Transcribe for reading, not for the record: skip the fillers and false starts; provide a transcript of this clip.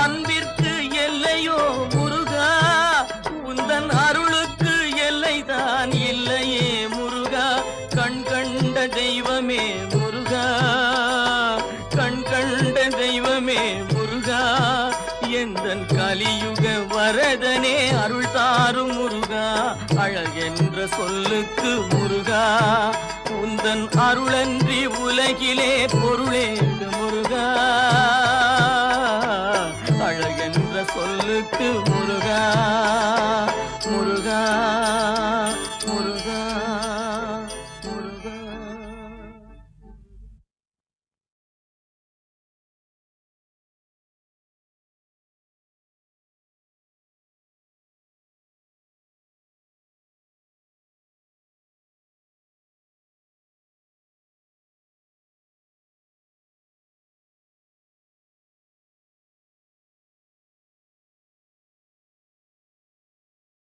அன்பிற்கு எல்லையோ முருகா, உந்தன் அருளுக்கு எல்லைதான் இல்லையே முருகா. கண் கண்ட தெய்வமே முருகா, கண் கண்ட தெய்வமே முருகா, எந்தன் கலியுக வரதனே அருள் தாரும் முருகா. அழகென்ற சொல்லுக்கு முருகா, உந்தன் அருளன்றி உலகிலே பொருளேது முருகா. அழகென்ற சொல்லுக்கு முருகா, முருகா.